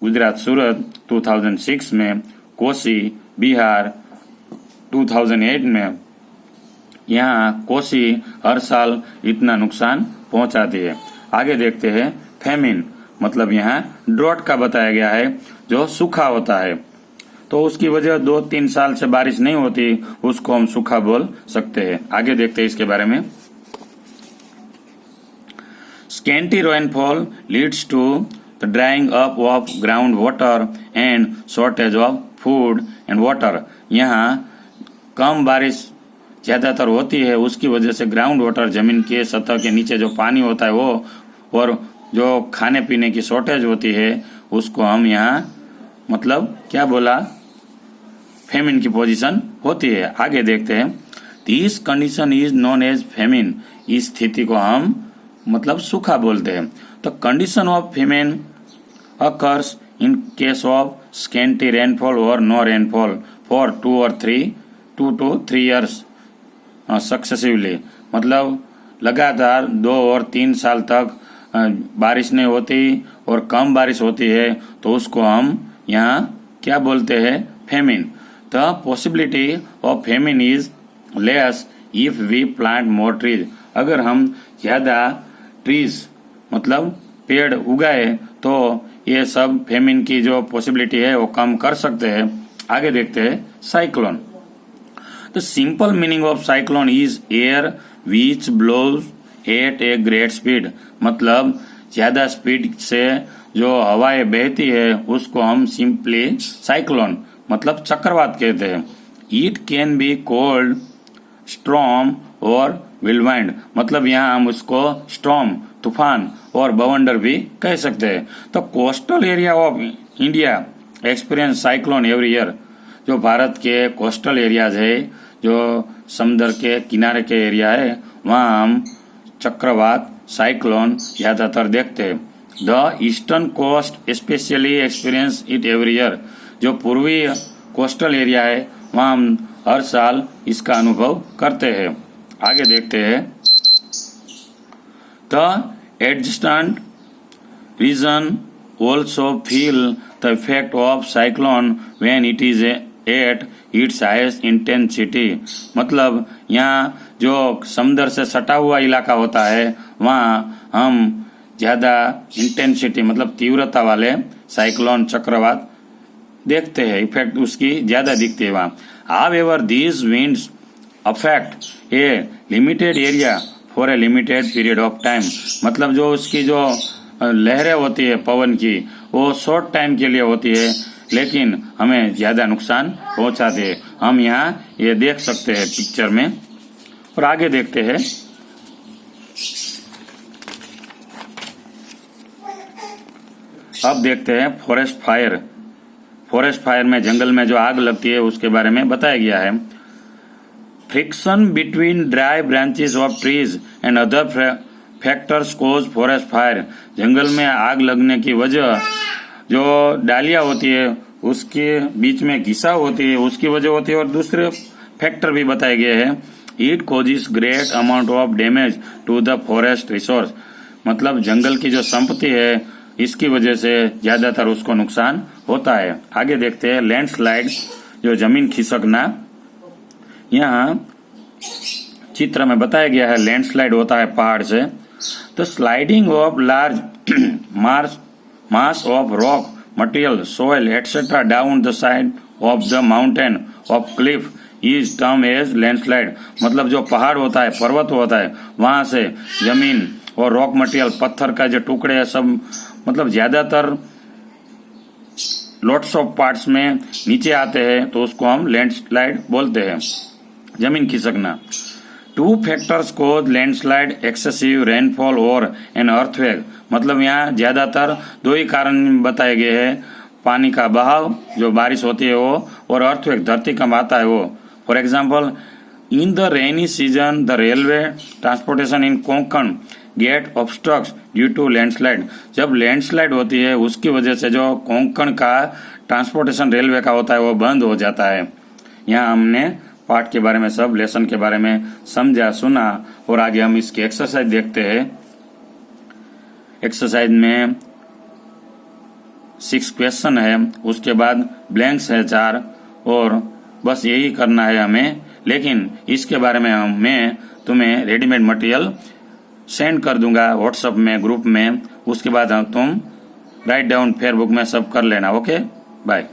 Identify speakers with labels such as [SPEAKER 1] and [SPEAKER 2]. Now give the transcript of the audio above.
[SPEAKER 1] गुजरात सूरत 2006 में, कोसी बिहार 2008 में। यहाँ कोसी हर साल इतना नुकसान पहुंचाती है। आगे देखते हैं फेमिन, मतलब यहाँ ड्रॉट का बताया गया है, जो सूखा होता है। तो उसकी वजह 2-3 साल से बारिश नहीं होती, उसको हम सूखा बोल सकते हैं। आगे देखते हैं इसके बारे में। Scanty rainfall leads to the drying up of ground water and shortage of food and water. यहाँ कम बारिश ज्यादातर होती है, उसकी वजह से ग्राउंड वाटर, जमीन के सतह के नीचे जो पानी होता है वो, और जो खाने पीने की शॉर्टेज होती है, उसको हम यहाँ मतलब क्या बोला, फेमिन की पोजीशन होती है। आगे देखते हैं। This condition is known as famine. इस स्थिति को हम मतलब सूखा बोलते हैं। तो condition of famine occurs in case of scanty rainfall और no rainfall for 2 to 3 years successively. मतलब लगातार 2 और 3 साल तक बारिश नहीं होती और कम बारिश होती है, तो उसको हम यहाँ क्या बोलते हैं, famine. The possibility of famine is less if we plant more trees. अगर हम ज्यादा ट्रीज मतलब पेड़ उगाए तो ये सब फेमिन की जो पॉसिबिलिटी है वो कम कर सकते हैं। आगे देखते हैं cyclone. The simple meaning of cyclone is air which blows at a great speed. मतलब ज्यादा स्पीड से जो हवाएं बहती है उसको हम सिंपली साइक्लोन मतलब चक्रवात कहते हैं। It can be called storm और विलवाइंड। मतलब यहाँ हम उसको स्टॉर्म तूफान और बवंडर भी कह सकते हैं। तो coastal area of India experience cyclone every year. जो भारत के कोस्टल एरियाज है, जो समुद्र के किनारे के एरिया है, वहाँ हम चक्रवात साइक्लोन ज्यादातर देखते हैं। The eastern coast specially experience it every year. जो पूर्वी कोस्टल एरिया है वहाँ हम हर साल इसका अनुभव करते हैं। आगे देखते हैं। The adjacent region also feel the effect of cyclone when it is at its highest intensity. मतलब यहाँ जो समुद्र से सटा हुआ इलाका होता है वहाँ हम ज्यादा इंटेंसिटी मतलब तीव्रता वाले साइक्लोन चक्रवात देखते हैं, इफेक्ट उसकी ज्यादा दिखती है वहाँ। However these winds affect A limited area for a limited period of time. मतलब जो उसकी जो लहरें होती है पवन की, वो शॉर्ट टाइम के लिए होती है, लेकिन हमें ज्यादा नुकसान पहुंचाते हैं। हम यहाँ ये देख सकते हैं पिक्चर में। और आगे देखते हैं। अब देखते हैं फॉरेस्ट फायर। फॉरेस्ट फायर में जंगल में जो आग लगती है उसके बारे में बताया गया है। Friction between dry branches of trees and other factors cause forest fire. जंगल में आग लगने की वजह जो डालियां होती है उसके बीच में घिसा होती है, उसकी वजह होती है, और दूसरे फैक्टर भी बताए गए हैं। It causes great amount of damage to the forest resource. मतलब जंगल की जो संपत्ति है इसकी वजह से ज्यादातर उसको नुकसान होता है। आगे देखते हैं लैंडस्लाइड, जो जमीन खिसकना। यहाँ चित्र में बताया गया है लैंडस्लाइड होता है पहाड़ से। तो sliding of large mass of rock material soil etcetera down the side of the mountain of cliff is term as landslide. मतलब जो पहाड़ होता है, पर्वत होता है, वहां से जमीन और रॉक मटेरियल पत्थर का जो टुकड़े है सब मतलब ज्यादातर लॉट्स ऑफ पार्ट्स में नीचे आते हैं, तो उसको हम लैंडस्लाइड बोलते हैं, जमीन खिसकना। टू फैक्टर्स कोज लैंडस्लाइड एक्सेसिव रेनफॉल और एन अर्थक्वेक। मतलब यहाँ ज्यादातर 2 ही कारण बताए गए हैं, पानी का बहाव जो बारिश होती है वो, और अर्थक्वेक धरतीकंप आता है वो। For example in the rainy season the railway transportation in Konkan get obstruct due to landslide. जब लैंडस्लाइड होती है उसकी वजह से जो कोंकण का ट्रांसपोर्टेशन रेलवे का होता है वो बंद हो जाता है। यहाँ हमने पाठ के बारे में, सब लेसन के बारे में समझा, सुना, और आगे हम इसकी एक्सरसाइज देखते हैं। एक्सरसाइज में 6 क्वेश्चन है, उसके बाद ब्लैंक्स है 4, और बस यही करना है हमें। लेकिन इसके बारे में मैं तुम्हें रेडीमेड मटेरियल सेंड कर दूंगा व्हाट्सएप में, ग्रुप में। उसके बाद तुम राइट डाउन फेसबुक में सब कर लेना। Okay, bye.